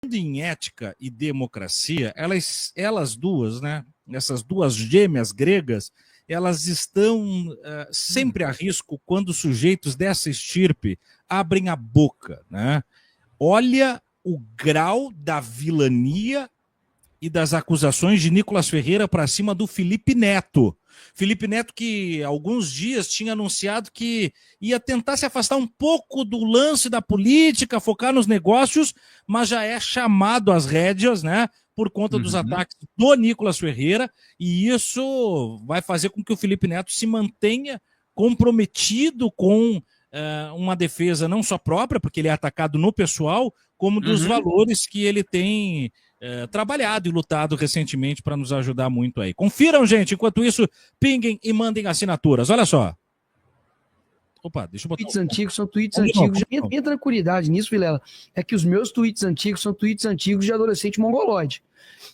em ética e democracia, elas duas, né, essas duas gêmeas gregas, elas estão sempre a risco quando sujeitos dessa estirpe abrem a boca, né? Olha o grau da vilania e das acusações de Nicolas Ferreira para cima do Felipe Neto. Felipe Neto, que há alguns dias tinha anunciado que ia tentar se afastar um pouco do lance da política, focar nos negócios, mas já é chamado às rédeas, né, por conta dos ataques do Nicolas Ferreira, e isso vai fazer com que o Felipe Neto se mantenha comprometido com uma defesa não só própria, porque ele é atacado no pessoal, como dos valores que ele tem trabalhado e lutado recentemente para nos ajudar muito aí. Confiram, gente. Enquanto isso, pinguem e mandem assinaturas. Olha só. Opa, deixa eu botar. Tweets antigos são tweets antigos. Minha tranquilidade nisso, Vilela, é que os meus tweets antigos são tweets antigos de adolescente mongoloide.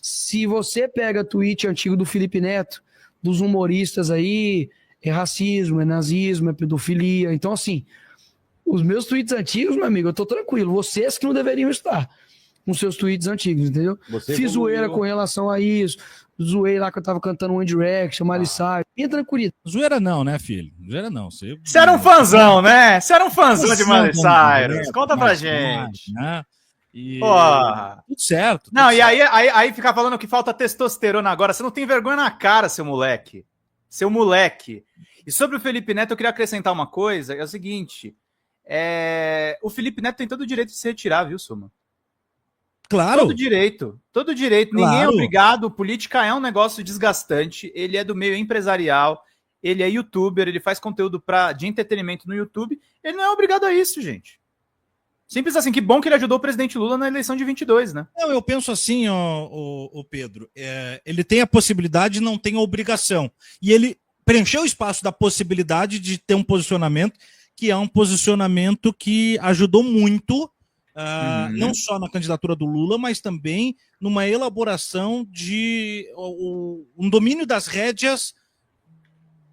Se você pega tweet antigo do Felipe Neto, dos humoristas aí, é racismo, é nazismo, é pedofilia. Então, assim, os meus tweets antigos, meu amigo, eu tô tranquilo. Vocês que não deveriam estar com seus tweets antigos, entendeu? Fiz zoeira com relação a isso. Zoei lá que eu tava cantando One Direction, Miley Cyrus. Minha tranquilidade. Zoeira não, né, filho? Zoeira não. Você era um fãzão, né? Você era um fãzão de Miley Cyrus. Conta pra gente. Né? E... Tudo certo. Tudo não, certo. E aí ficar falando que falta testosterona agora. Você não tem vergonha na cara, seu moleque. Seu moleque. E sobre o Felipe Neto, eu queria acrescentar uma coisa. É o seguinte. O Felipe Neto tem todo o direito de se retirar, viu, Suma? Claro. Todo direito. Claro. Ninguém é obrigado. Política é um negócio desgastante. Ele é do meio empresarial. Ele é youtuber. Ele faz conteúdo de entretenimento no YouTube. Ele não é obrigado a isso, gente. Simples assim. Que bom que ele ajudou o presidente Lula na eleição de 22, né? Não, eu penso assim, Pedro. Ele tem a possibilidade e não tem a obrigação. E ele preencheu o espaço da possibilidade de ter um posicionamento que é um posicionamento que ajudou muito não só na candidatura do Lula, mas também numa elaboração de um domínio das rédeas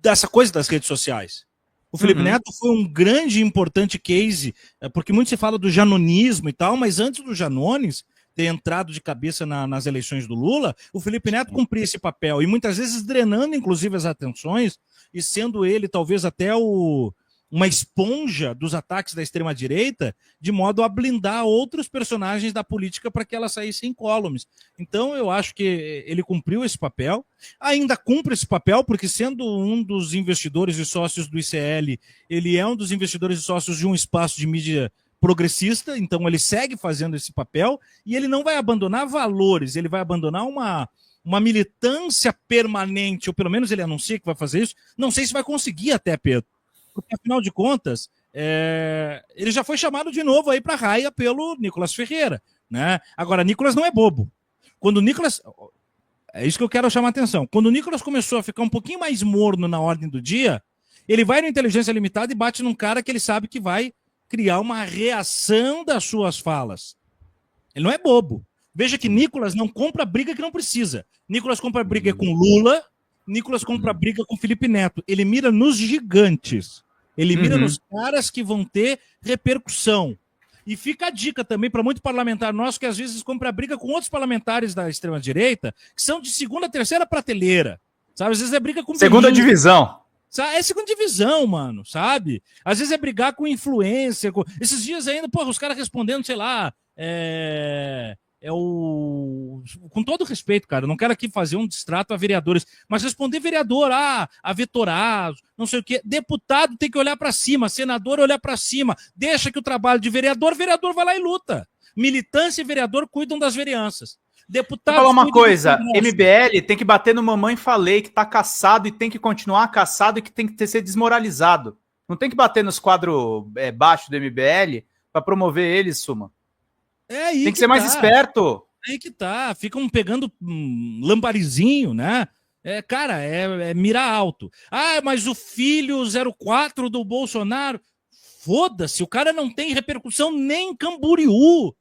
dessa coisa das redes sociais. O Felipe Neto foi um grande e importante case, porque muito se fala do janonismo e tal, mas antes do Janones ter entrado de cabeça nas eleições do Lula, o Felipe Neto cumpria esse papel, e muitas vezes drenando, inclusive, as atenções, e sendo ele talvez até uma esponja dos ataques da extrema-direita, de modo a blindar outros personagens da política para que elas saíssem incólumes. Então, eu acho que ele cumpriu esse papel, ainda cumpre esse papel, porque sendo um dos investidores e sócios do ICL, ele é um dos investidores e sócios de um espaço de mídia progressista, então ele segue fazendo esse papel, e ele não vai abandonar valores, ele vai abandonar uma militância permanente, ou pelo menos ele anuncia que vai fazer isso. Não sei se vai conseguir até, Pedro, porque, afinal de contas, ele já foi chamado de novo aí para a raia pelo Nicolas Ferreira, né? Agora, Nicolas não é bobo. Quando o Nicolas... É isso que eu quero chamar a atenção. Quando o Nicolas começou a ficar um pouquinho mais morno na ordem do dia, ele vai no Inteligência Limitada e bate num cara que ele sabe que vai criar uma reação das suas falas. Ele não é bobo. Veja que Nicolas não compra briga que não precisa. Nicolas compra briga com Lula, Nicolas compra briga com Felipe Neto. Ele mira nos gigantes. Ele mira nos caras que vão ter repercussão. E fica a dica também para muito parlamentar nosso que às vezes compra briga com outros parlamentares da extrema-direita que são de segunda, terceira prateleira. Sabe? Às vezes é briga com... Segunda divisão. É segunda divisão, mano, sabe? Às vezes é brigar com influência. Esses dias ainda, porra, os caras respondendo, sei lá, com todo respeito, cara, eu não quero aqui fazer um distrato a vereadores, mas responder vereador, a vetorado, não sei o quê. Deputado tem que olhar para cima, senador olhar para cima, deixa que o trabalho de vereador vai lá e luta. Militância e vereador cuidam das vereanças. Deputado. Vou falar uma coisa, MBL tem que bater no mamãe falei que tá caçado e tem que continuar caçado e que tem que ser desmoralizado. Não tem que bater nos quadros baixos do MBL para promover eles, Suma. Tem que ser mais esperto. Aí que tá. Ficam pegando lamparizinho, né? Cara, mirar alto. Mas o filho 04 do Bolsonaro... Foda-se, o cara não tem repercussão nem em Camboriú.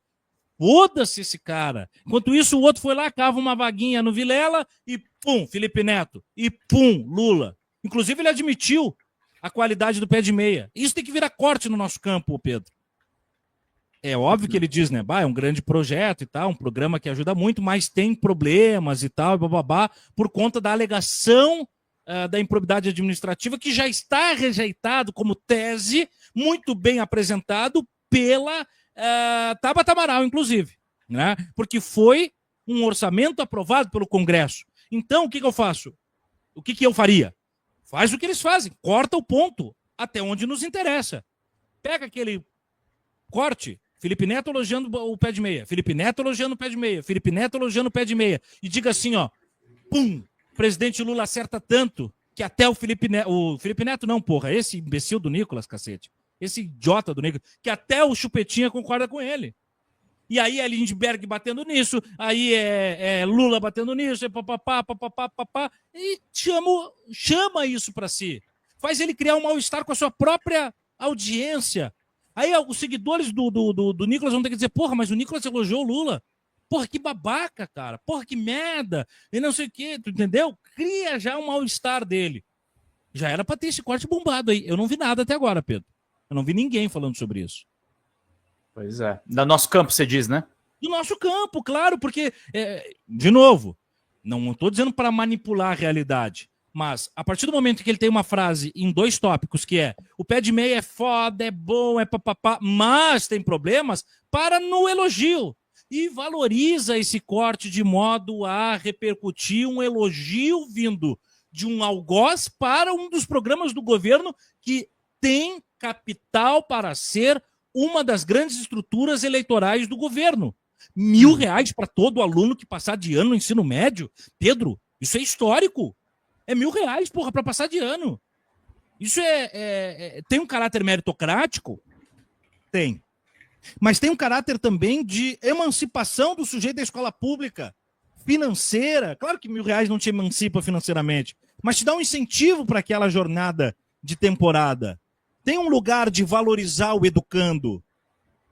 Foda-se esse cara. Enquanto isso, o outro foi lá, cava uma vaguinha no Vilela e pum, Felipe Neto. E pum, Lula. Inclusive, ele admitiu a qualidade do pé de meia. Isso tem que virar corte no nosso campo, Pedro. É óbvio que ele diz, né? É um grande projeto e tal, um programa que ajuda muito, mas tem problemas e tal, bababá, por conta da alegação da improbidade administrativa, que já está rejeitado como tese, muito bem apresentado pela Tabata Amaral, inclusive, né? Porque foi um orçamento aprovado pelo Congresso. Então, o que eu faço? O que eu faria? Faz o que eles fazem, corta o ponto até onde nos interessa. Pega aquele corte, Felipe Neto elogiando o pé de meia, Felipe Neto elogiando o pé de meia, Felipe Neto elogiando o pé de meia, e diga assim, ó, pum, o presidente Lula acerta tanto que até o Felipe Neto não, porra, esse imbecil do Nicolas, cacete, esse idiota do Nicolas, que até o Chupetinha concorda com ele. E aí é Lindbergh batendo nisso, aí é Lula batendo nisso, papapá, e chama isso para si. Faz ele criar um mal-estar com a sua própria audiência. Aí os seguidores do Nicolas vão ter que dizer, porra, mas o Nicolas elogiou o Lula. Porra, que babaca, cara. Porra, que merda. E não sei o quê, tu entendeu? Cria já um mal-estar dele. Já era pra ter esse corte bombado aí. Eu não vi nada até agora, Pedro. Eu não vi ninguém falando sobre isso. Pois é. Do nosso campo, você diz, né? Do nosso campo, claro, porque, de novo, não estou dizendo para manipular a realidade, mas a partir do momento que ele tem uma frase em 2 tópicos, que é o pé de meia é foda, é bom, é papapá, mas tem problemas, para no elogio. E valoriza esse corte de modo a repercutir um elogio vindo de um algoz para um dos programas do governo que tem capital para ser uma das grandes estruturas eleitorais do governo. R$1.000 para todo aluno que passar de ano no ensino médio. Pedro, isso é histórico. É R$1.000, porra, para passar de ano. Isso tem um caráter meritocrático? Tem. Mas tem um caráter também de emancipação do sujeito da escola pública, financeira. Claro que R$1.000 não te emancipa financeiramente, mas te dá um incentivo para aquela jornada de temporada. Tem um lugar de valorizar o educando.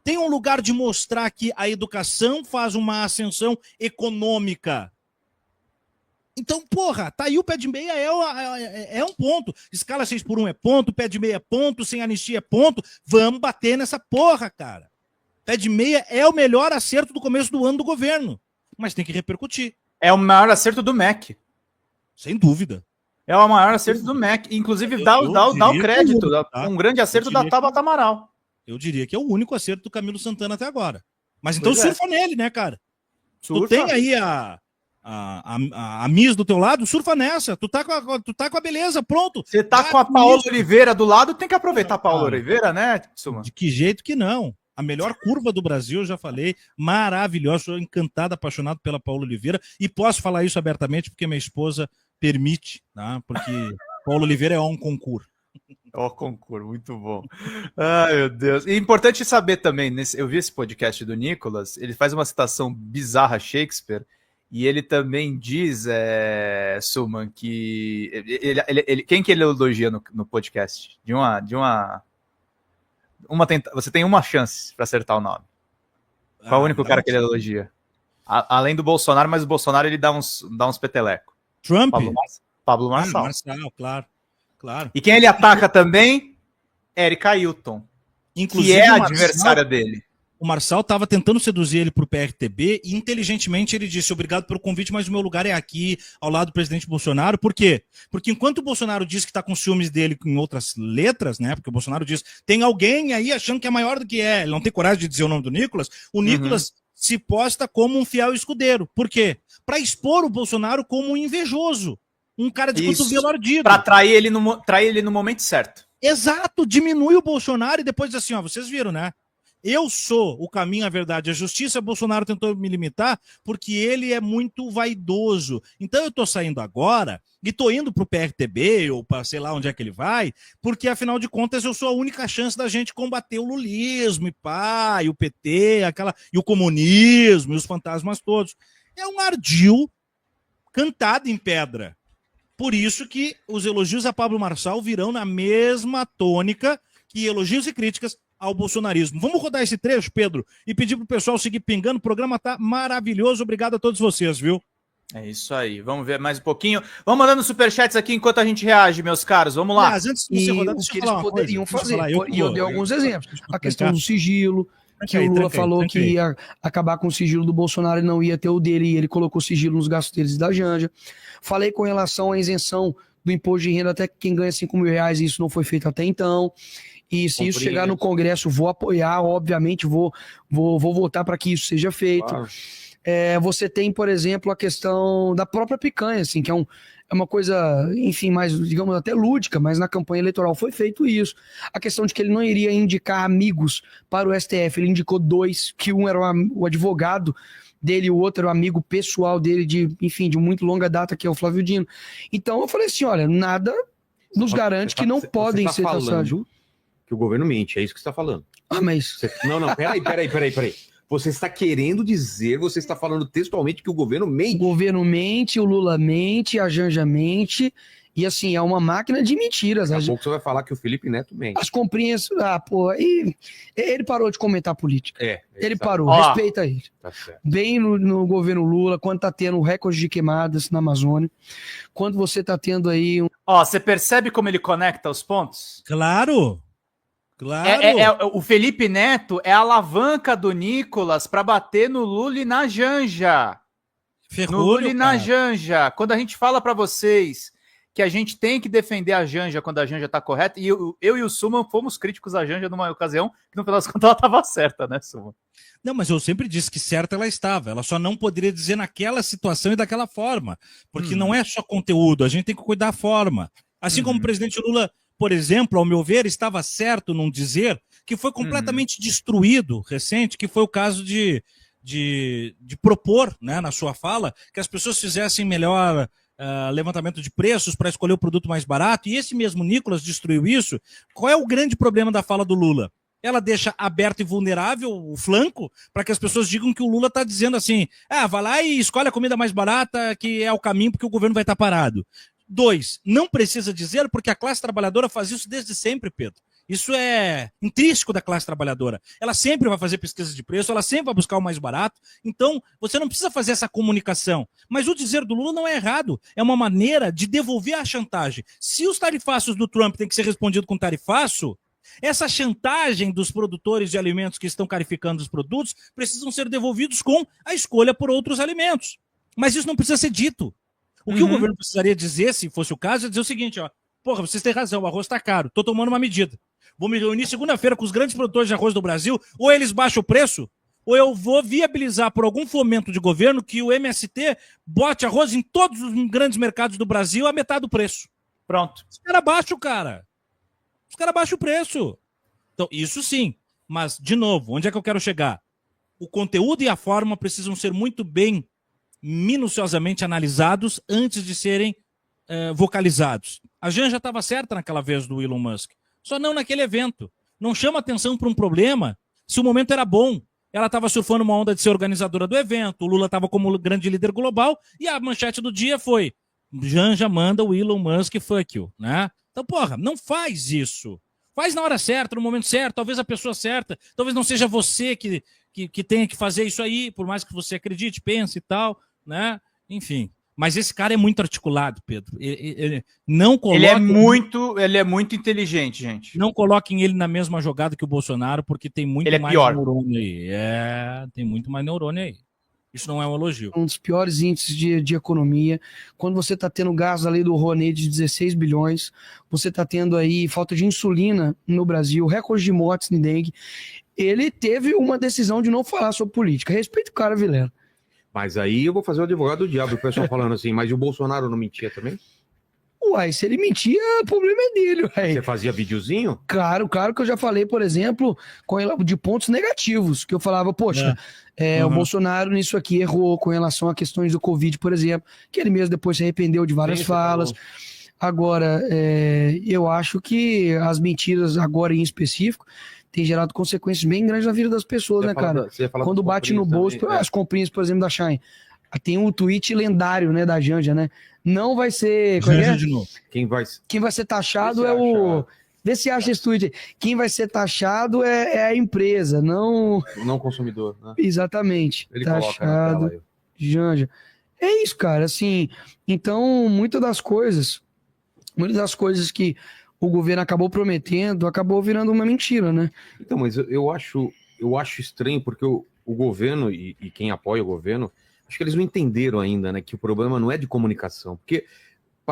Tem um lugar de mostrar que a educação faz uma ascensão econômica. Então, porra, tá aí o pé de meia é um ponto. Escala 6x1 é ponto, pé de meia é ponto, sem anistia é ponto. Vamos bater nessa porra, cara. Pé de meia é o melhor acerto do começo do ano do governo. Mas tem que repercutir. É o maior acerto do MEC. Sem dúvida. É o maior acerto do MEC. Inclusive, dá o crédito. Um grande acerto da Tabata Amaral. Eu diria que é o único acerto do Camilo Santana até agora. Mas então surfa nele, né, cara? Surfa. Tu tem aí a Miss do teu lado, surfa nessa. Tu tá com a beleza, pronto. Você tá com a Paola Oliveira do lado, tem que aproveitar a Paola Oliveira, né, Tsuma? De que jeito que não? A melhor curva do Brasil, eu já falei, maravilhosa, sou encantado, apaixonado pela Paola Oliveira, e posso falar isso abertamente porque minha esposa permite, tá? Porque Paola Oliveira é um concurso. Ó, concurso, muito bom. Ai, meu Deus. E importante saber também, eu vi esse podcast do Nicolas, ele faz uma citação bizarra a Shakespeare, e ele também diz, Suman, que quem que ele elogia no podcast? Você tem uma chance para acertar o nome. Qual é o único cara que ele elogia? Além do Bolsonaro, mas o Bolsonaro ele dá uns peteleco. Trump? Pablo Marçal. Marçal, claro. E quem ele ataca também? Érica Ailton, inclusive, que é a adversária dele. O Marçal estava tentando seduzir ele para o PRTB e inteligentemente ele disse, obrigado pelo convite, mas o meu lugar é aqui, ao lado do presidente Bolsonaro. Por quê? Porque enquanto o Bolsonaro diz que está com ciúmes dele em outras letras, né? Porque o Bolsonaro diz, tem alguém aí achando que é maior do que é. Ele não tem coragem de dizer o nome do Nicolas. O Nicolas se posta como um fiel escudeiro. Por quê? Para expor o Bolsonaro como um invejoso. Um cara de cotovelo ardido. Para trair ele no momento certo. Exato, diminui o Bolsonaro e depois diz assim, ó, vocês viram, né? Eu sou o caminho, a verdade, a justiça. Bolsonaro tentou me limitar porque ele é muito vaidoso. Então eu tô saindo agora e tô indo pro PRTB ou para sei lá onde é que ele vai, porque afinal de contas eu sou a única chance da gente combater o lulismo e o PT, e o comunismo e os fantasmas todos. É um ardil cantado em pedra. Por isso que os elogios a Pablo Marçal virão na mesma tônica que elogios e críticas ao bolsonarismo. Vamos rodar esse trecho, Pedro, e pedir pro pessoal seguir pingando. O programa tá maravilhoso. Obrigado a todos vocês, viu? É isso aí. Vamos ver mais um pouquinho. Vamos mandando superchats aqui enquanto a gente reage, meus caros. Vamos lá. Mas antes de você rodar, o que eles poderiam fazer. E eu dei alguns exemplos. A questão do sigilo, que o Lula falou que ia acabar com o sigilo do Bolsonaro e não ia ter o dele, e ele colocou sigilo nos gastos deles e da Janja. Falei com relação à isenção do imposto de renda até quem ganha 5 mil reais, e isso não foi feito até então. E se isso chegar no Congresso, vou apoiar, obviamente, vou votar para que isso seja feito. Claro. Você tem, por exemplo, a questão da própria picanha, assim, que é uma coisa, enfim, mais, digamos, até lúdica, mas na campanha eleitoral foi feito isso. A questão de que ele não iria indicar amigos para o STF, ele indicou 2, que um era o advogado dele e o outro era o amigo pessoal dele, de muito longa data, que é o Flávio Dino. Então eu falei assim, olha, nada nos garante que não podem ser falando que o governo mente, é isso que você está falando. Mas... Não, peraí. Você está querendo dizer, você está falando textualmente que o governo mente. O governo mente, o Lula mente, a Janja mente, e assim, é uma máquina de mentiras. Daqui a pouco você vai falar que o Felipe Neto mente. As comprinhas, e ele parou de comentar política. Ele parou, Ó, respeita ele. Tá certo. Bem no governo Lula, quando tá tendo recorde de queimadas na Amazônia, quando você tá tendo aí... Você percebe como ele conecta os pontos? Claro! O Felipe Neto é a alavanca do Nicolas para bater no Lula e na Janja. Ferrolho, no Lula e na Janja. Quando a gente fala para vocês que a gente tem que defender a Janja quando a Janja tá correta, e eu e o Suman fomos críticos à Janja numa ocasião que no final das contas ela estava certa, né, Suman? Não, mas eu sempre disse que certa ela estava. Ela só não poderia dizer naquela situação e daquela forma. Porque não é só conteúdo, a gente tem que cuidar da forma. Assim como o presidente Lula, por exemplo, ao meu ver, estava certo num dizer que foi completamente destruído recente, que foi o caso de propor, né, na sua fala, que as pessoas fizessem melhor levantamento de preços para escolher o produto mais barato, e esse mesmo Nicolas destruiu isso. Qual é o grande problema da fala do Lula? Ela deixa aberto e vulnerável o flanco para que as pessoas digam que o Lula está dizendo assim, vai lá e escolhe a comida mais barata, que é o caminho porque o governo vai estar parado. 2, não precisa dizer, porque a classe trabalhadora faz isso desde sempre, Pedro. Isso é intrínseco da classe trabalhadora. Ela sempre vai fazer pesquisa de preço, ela sempre vai buscar o mais barato. Então, você não precisa fazer essa comunicação. Mas o dizer do Lula não é errado. É uma maneira de devolver a chantagem. Se os tarifaços do Trump têm que ser respondidos com tarifaço, essa chantagem dos produtores de alimentos que estão carificando os produtos precisam ser devolvidos com a escolha por outros alimentos. Mas isso não precisa ser dito. O que o governo precisaria dizer, se fosse o caso, é dizer o seguinte, porra, vocês têm razão, o arroz está caro, tô tomando uma medida. Vou me reunir segunda-feira com os grandes produtores de arroz do Brasil, ou eles baixam o preço, ou eu vou viabilizar por algum fomento de governo que o MST bote arroz em todos os grandes mercados do Brasil a metade do preço. Pronto. Os caras baixam, cara. Os caras baixam o preço. Então, isso sim. Mas, de novo, onde é que eu quero chegar? O conteúdo e a forma precisam ser muito bem minuciosamente analisados antes de serem vocalizados. A Janja estava certa naquela vez do Elon Musk, só não naquele evento. Não chama atenção para um problema se o momento era bom. Ela estava surfando uma onda de ser organizadora do evento, o Lula estava como grande líder global, e a manchete do dia foi: Janja manda o Elon Musk fuck you, né? Então, porra, não faz isso. Faz na hora certa, no momento certo, talvez a pessoa certa, talvez não seja você que tenha que fazer isso aí, por mais que você acredite, pense e tal, né? Enfim. Mas esse cara é muito articulado, Pedro. Ele não coloca... Ele é muito inteligente, gente. Não coloquem ele na mesma jogada que o Bolsonaro, porque tem muito mais neurônio aí. Tem muito mais neurônio aí. Isso não é um elogio. Um dos piores índices de economia. Quando você está tendo gás da lei do Rouanet de 16 bilhões, você está tendo aí falta de insulina no Brasil, recorde de mortes em dengue. Ele teve uma decisão de não falar sobre política. Respeita o cara, Vilela. Mas aí eu vou fazer o advogado do diabo, o pessoal falando assim, mas e o Bolsonaro não mentia também? Uai, se ele mentia, o problema é dele, uai. Você fazia videozinho? Claro que eu já falei, por exemplo, de pontos negativos, que eu falava, poxa, o Bolsonaro nisso aqui errou com relação a questões do Covid, por exemplo, que ele mesmo depois se arrependeu de várias falas. Agora, eu acho que as mentiras agora em específico tem gerado consequências bem grandes na vida das pessoas, né, cara? Quando bate no bolso, também, as comprinhas, por exemplo, da Shine. Tem um tweet lendário, né, da Janja, né? Não vai ser... Janja de novo. Quem vai ser taxado é o... Vê se acha esse tweet. Quem vai ser taxado é a empresa, não... Não o consumidor, né? Exatamente. Ele taxado, coloca na tela aí. Janja. É isso, cara, assim... Então, muitas das coisas que o governo acabou prometendo, acabou virando uma mentira, né? Então, mas eu acho eu acho estranho, porque o governo e quem apoia o governo, acho que eles não entenderam ainda, né, que o problema não é de comunicação. Porque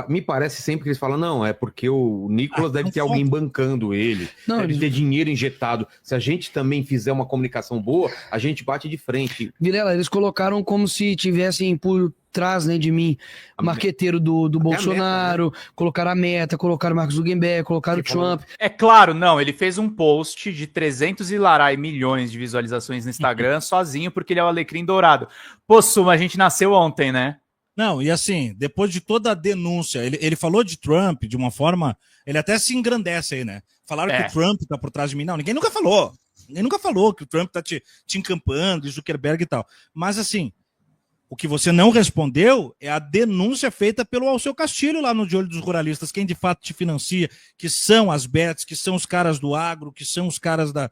me parece sempre que eles falam, não, é porque o Nicolas deve ter alguém bancando ele, deve ter dinheiro injetado. Se a gente também fizer uma comunicação boa, a gente bate de frente. Vilela, eles colocaram como se tivessem por trás, né, de mim, marqueteiro do Bolsonaro, meta, né? Colocaram a Meta, colocaram o Mark Zuckerberg, colocaram o Trump. É claro, não, ele fez um post de 300 e larai milhões de visualizações no Instagram sozinho, porque ele é o alecrim dourado. Pô, Suma, a gente nasceu ontem, né? Não, e assim, depois de toda a denúncia, ele falou de Trump de uma forma, ele até se engrandece aí, né? Falaram que o Trump tá por trás de mim. Não, ninguém nunca falou. Ninguém nunca falou que o Trump tá te encampando, Zuckerberg e tal. Mas assim, o que você não respondeu é a denúncia feita pelo Alceu Castilho lá no De Olho dos Ruralistas, quem de fato te financia, que são as bets, que são os caras do agro, que são os caras da,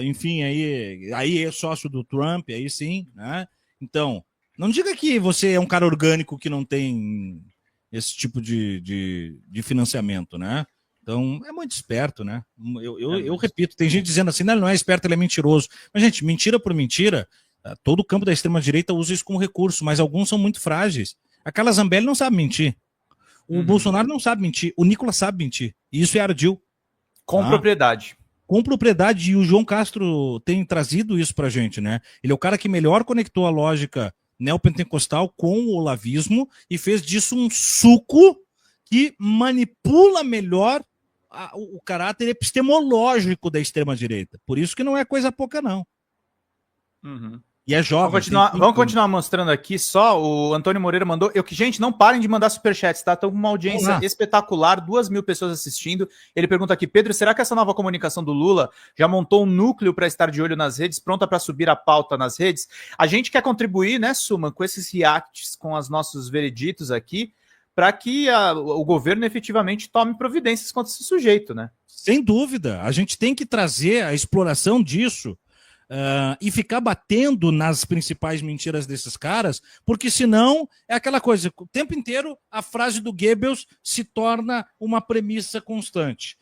enfim, aí é sócio do Trump, aí sim, né? Então, não diga que você é um cara orgânico que não tem esse tipo de financiamento, né? Então, é muito esperto, né? Eu repito, tem gente dizendo assim, não, ele não é esperto, ele é mentiroso. Mas, gente, mentira por mentira, todo o campo da extrema-direita usa isso como recurso, mas alguns são muito frágeis. Aquela Zambelli não sabe mentir. O Bolsonaro não sabe mentir. O Nicolas sabe mentir. E isso é ardil. Com propriedade. Com propriedade. E o João Castro tem trazido isso pra gente, né? Ele é o cara que melhor conectou a lógica neopentecostal com o olavismo e fez disso um suco que manipula melhor o caráter epistemológico da extrema-direita. Por isso que não é coisa pouca, não. E é jovem. Vamos continuar mostrando aqui só. O Antônio Moreira mandou. Gente, não parem de mandar superchats, tá? Estão com uma audiência espetacular, 2.000 pessoas assistindo. Ele pergunta aqui, Pedro, será que essa nova comunicação do Lula já montou um núcleo para estar de olho nas redes, pronta para subir a pauta nas redes? A gente quer contribuir, né, Suma, com esses reacts, com os nossos vereditos aqui, para que o governo efetivamente tome providências contra esse sujeito, né? Sem dúvida. A gente tem que trazer a exploração disso. E ficar batendo nas principais mentiras desses caras, porque senão é aquela coisa, o tempo inteiro a frase do Goebbels se torna uma premissa constante.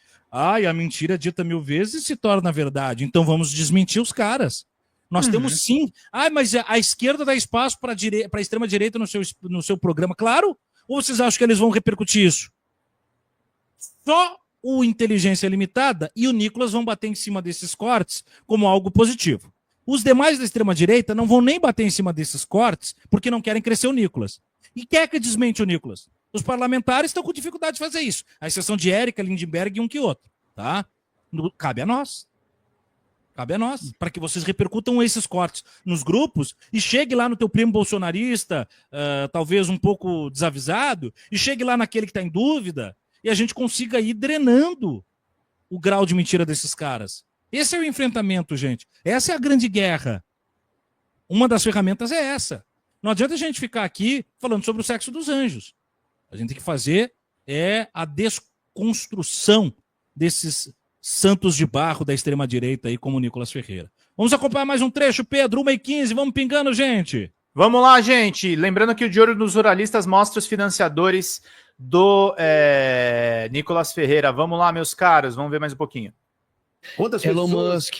E a mentira dita 1000 vezes se torna verdade, então vamos desmentir os caras. Nós temos sim. Mas a esquerda dá espaço para a extrema-direita no seu programa, claro? Ou vocês acham que eles vão repercutir isso? Só o Inteligência Limitada e o Nicolas vão bater em cima desses cortes como algo positivo. Os demais da extrema-direita não vão nem bater em cima desses cortes porque não querem crescer o Nicolas. E quem é que desmente o Nicolas? Os parlamentares estão com dificuldade de fazer isso. A exceção de Érica, Lindbergh e um que outro. Tá? Cabe a nós. Cabe a nós, para que vocês repercutam esses cortes nos grupos e chegue lá no teu primo bolsonarista, talvez um pouco desavisado, e chegue lá naquele que está em dúvida, e a gente consiga ir drenando o grau de mentira desses caras. Esse é o enfrentamento, gente. Essa é a grande guerra. Uma das ferramentas é essa. Não adianta a gente ficar aqui falando sobre o sexo dos anjos. A gente tem que fazer a desconstrução desses santos de barro da extrema-direita aí, como o Nicolas Ferreira. Vamos acompanhar mais um trecho, Pedro, 1h15, vamos pingando, gente. Vamos lá, gente. Lembrando que o De Olho dos Ruralistas mostra os financiadores do Nicolas Ferreira. Vamos lá, meus caros, vamos ver mais um pouquinho. Quantas Elon pessoas Musk.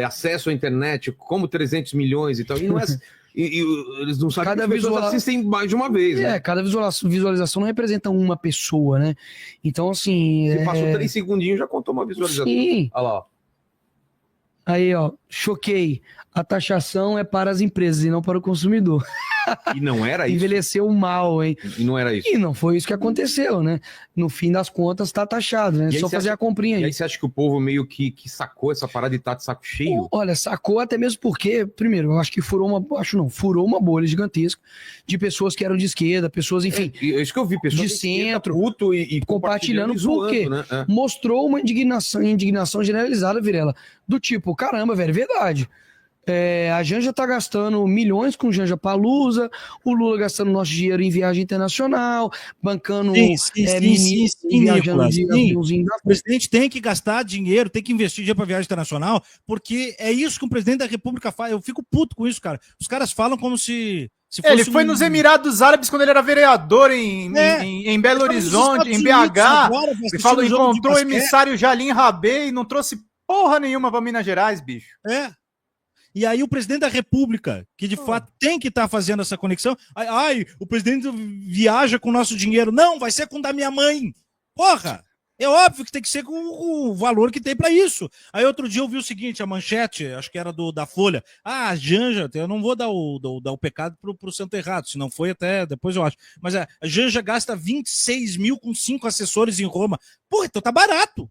Acesso à internet, como 300 milhões e tal, e não é... E eles não sabem que as pessoas assistem mais de uma vez, né? Cada visualização não representa uma pessoa, né? Então, assim... Se passou 3 segundinhos, já contou uma visualização. Sim. Olha lá, ó. Aí, ó, choquei. A taxação é para as empresas e não para o consumidor. E não era isso? Envelheceu mal, hein? E não era isso? E não foi isso que aconteceu, né? No fim das contas, tá taxado, né? Só fazer a comprinha aí. E aí você acha que o povo meio que sacou essa parada e tá de saco cheio? Olha, sacou até mesmo porque, primeiro, eu acho que furou uma bolha gigantesca de pessoas que eram de esquerda, pessoas, enfim... É isso que eu vi, pessoas de centro, e compartilhando zoando, porque né? mostrou uma indignação generalizada, Vilela, do tipo, caramba, velho, verdade. A Janja tá gastando milhões com Janja Palusa, o Lula gastando nosso dinheiro em viagem internacional, bancando viajando de aviãozinho. O presidente tem que gastar dinheiro, tem que investir dinheiro para viagem internacional, porque é isso que o presidente da República faz. Eu fico puto com isso, cara. Os caras falam como se fosse ele foi nos Emirados Árabes quando ele era vereador em Belo Horizonte, em BH, e falou, encontrou o emissário Jalim Rabé e não trouxe porra nenhuma para Minas Gerais, bicho. E aí o presidente da República, que de fato tem que estar fazendo essa conexão, o presidente viaja com o nosso dinheiro. Não, vai ser com o da minha mãe. Porra! É óbvio que tem que ser com o valor que tem para isso. Aí outro dia eu vi o seguinte, a manchete, acho que era da Folha. A Janja, eu não vou dar o pecado pro santo errado, se não foi até depois eu acho. Mas a Janja gasta 26 mil com 5 assessores em Roma. Porra, então tá barato.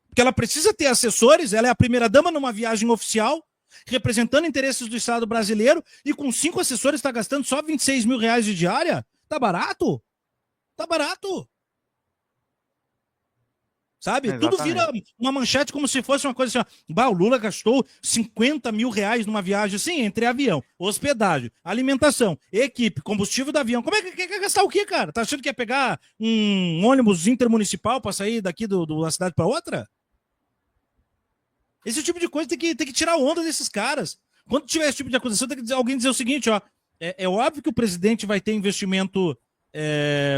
Porque ela precisa ter assessores, ela é a primeira-dama numa viagem oficial, representando interesses do Estado brasileiro, e com 5 assessores está gastando só 26 mil reais de diária? Tá barato? Tá barato. Sabe? Exatamente. Tudo vira uma manchete como se fosse uma coisa assim, o Lula gastou 50 mil reais numa viagem, assim, entre avião, hospedagem, alimentação, equipe, combustível do avião. Como é que quer gastar o quê, cara? Tá achando que ia pegar um ônibus intermunicipal para sair daqui da cidade para outra? Esse tipo de coisa tem que tirar onda desses caras. Quando tiver esse tipo de acusação, tem que alguém dizer o seguinte, ó, é óbvio que o presidente vai ter investimento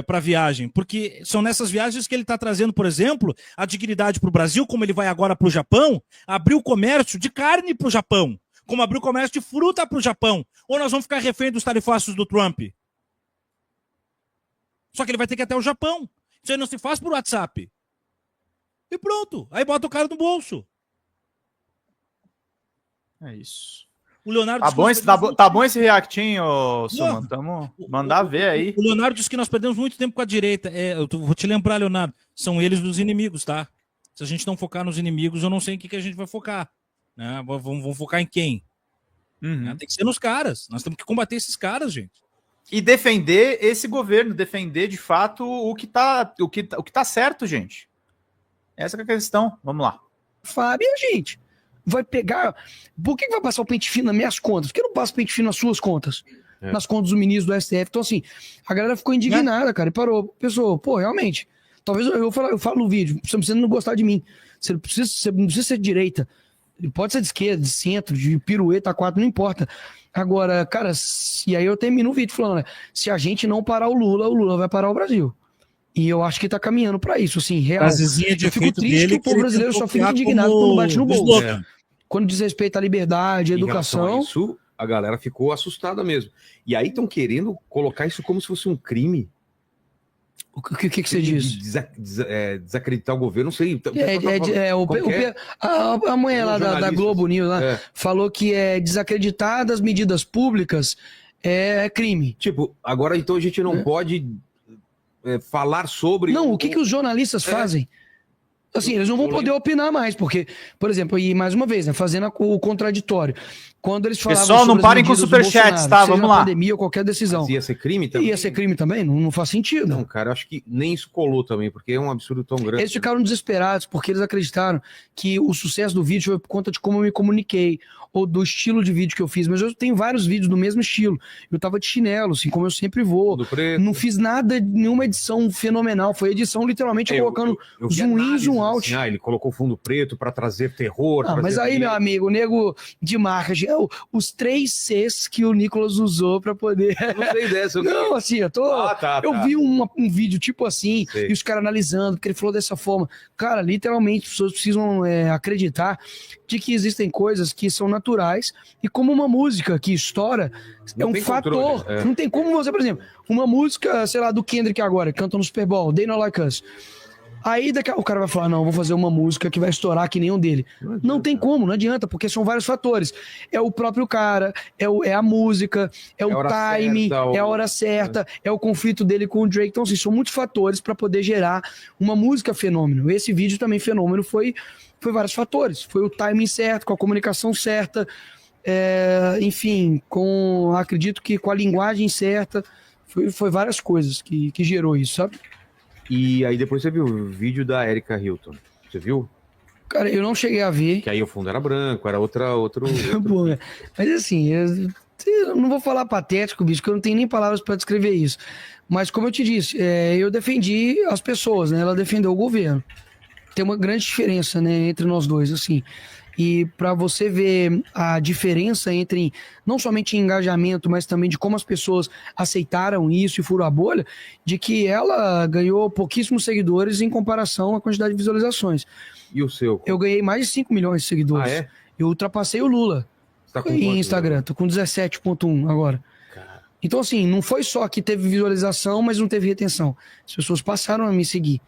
para viagem, porque são nessas viagens que ele está trazendo, por exemplo, a dignidade para o Brasil, como ele vai agora para o Japão, abrir o comércio de carne para o Japão, como abrir o comércio de fruta para o Japão, ou nós vamos ficar refém dos tarifaços do Trump. Só que ele vai ter que ir até o Japão. Isso aí não se faz por WhatsApp. E pronto, aí bota o cara no bolso. É isso. O Leonardo tá bom esse reactinho, Suman? Vamos mandar ver aí. O Leonardo disse que nós perdemos muito tempo com a direita. Eu vou te lembrar, Leonardo, são eles os inimigos, tá? Se a gente não focar nos inimigos, eu não sei em que a gente vai focar. Né? Vamos focar em quem? Uhum. Tem que ser nos caras. Nós temos que combater esses caras, gente. E defender esse governo, defender de fato o que tá certo, gente. Essa é a questão. Vamos lá. Fábio, gente. Vai pegar... Por que vai passar o pente fino nas minhas contas? Por que não passa o pente fino nas suas contas? Nas contas do ministro do STF. Então, assim, a galera ficou indignada, cara, e parou. Pensou, realmente, talvez eu falo no vídeo, você não precisa não gostar de mim. Você não precisa ser de direita. Pode ser de esquerda, de centro, de pirueta, 4, não importa. Agora, cara, e aí eu termino o vídeo falando, né? Se a gente não parar o Lula vai parar o Brasil. E eu acho que tá caminhando pra isso, assim, real. Eu fico triste que o povo brasileiro só fica indignado quando bate no bolso. Quando diz respeito à liberdade, à educação. Isso, a galera ficou assustada mesmo. E aí estão querendo colocar isso como se fosse um crime. O que você diz? Desacreditar o governo, não sei. A mulher lá da Globo News lá, falou que desacreditar das medidas públicas é crime. Tipo, agora então a gente não pode falar sobre... Não, o que os jornalistas fazem? Assim, eles não vão poder opinar mais, porque, por exemplo, e mais uma vez, né, fazendo o contraditório. Quando eles falavam pessoal, não parem com superchats, tá? Vamos lá. Pandemia ou qualquer decisão. Mas ia ser crime também? Ia ser crime também? Não faz sentido. Não, cara, eu acho que nem isso colou também, porque é um absurdo tão grande. Eles ficaram desesperados, porque eles acreditaram que o sucesso do vídeo foi por conta de como eu me comuniquei, ou do estilo de vídeo que eu fiz. Mas eu tenho vários vídeos do mesmo estilo. Eu tava de chinelo, assim, como eu sempre vou. Não fiz nada, nenhuma edição fenomenal. Foi edição, literalmente, colocando zoom in, zoom out. Assim, ele colocou fundo preto pra trazer terror. Mas aí, meu amigo, o nego de marketing, os 3 Cs que o Nicolas usou pra poder... Eu não sei dessa. Não, assim, eu vi um vídeo tipo assim, e os caras analisando, porque ele falou dessa forma. Cara, literalmente, as pessoas precisam acreditar de que existem coisas que são naturais, e como uma música que estoura é um fator. Não tem como você, por exemplo, uma música, sei lá, do Kendrick agora, que canta no Super Bowl, They Not Like Us. Aí o cara vai falar, não, vou fazer uma música que vai estourar que nem um dele. Não tem como, não adianta, porque são vários fatores. É o próprio cara, é a música, é o time, é a hora certa, é o conflito dele com o Drake. Então, assim, são muitos fatores para poder gerar uma música fenômeno. Esse vídeo também fenômeno foi vários fatores. Foi o timing certo, com a comunicação certa, enfim, acredito que com a linguagem certa, foi várias coisas que gerou isso, sabe? E aí depois você viu o vídeo da Erika Hilton. Você viu? Cara, eu não cheguei a ver. Que aí o fundo era branco, era outro... Bom, mas assim, eu não vou falar patético, bicho, que eu não tenho nem palavras para descrever isso. Mas como eu te disse, eu defendi as pessoas, né? Ela defendeu o governo. Tem uma grande diferença, né, entre nós dois, assim. E para você ver a diferença entre, não somente engajamento, mas também de como as pessoas aceitaram isso e furou a bolha, de que ela ganhou pouquíssimos seguidores em comparação à quantidade de visualizações. E o seu? Eu ganhei mais de 5 milhões de seguidores. Ah, é? Eu ultrapassei o Lula. Você tá com em Instagram, tô com 17,1 agora. Então, assim, não foi só que teve visualização, mas não teve retenção. As pessoas passaram a me seguir.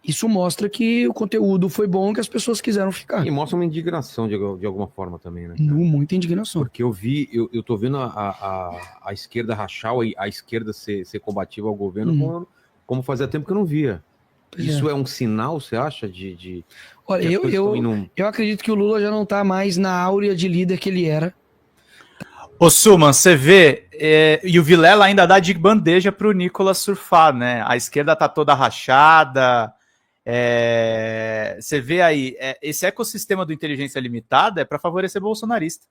Isso mostra que o conteúdo foi bom, que as pessoas quiseram ficar. E mostra uma indignação de alguma forma também, né? Cara? Muita indignação. Porque eu tô vendo a esquerda rachar, a esquerda ser combativa ao governo como fazia tempo que eu não via. Isso é um sinal, você acha, de Olha, eu acredito que o Lula já não tá mais na áurea de líder que ele era. Ô, Suman, você vê, e o Vilela ainda dá de bandeja pro Nicolas surfar, né? A esquerda tá toda rachada. Você vê aí, esse ecossistema do inteligência limitada é para favorecer bolsonarista.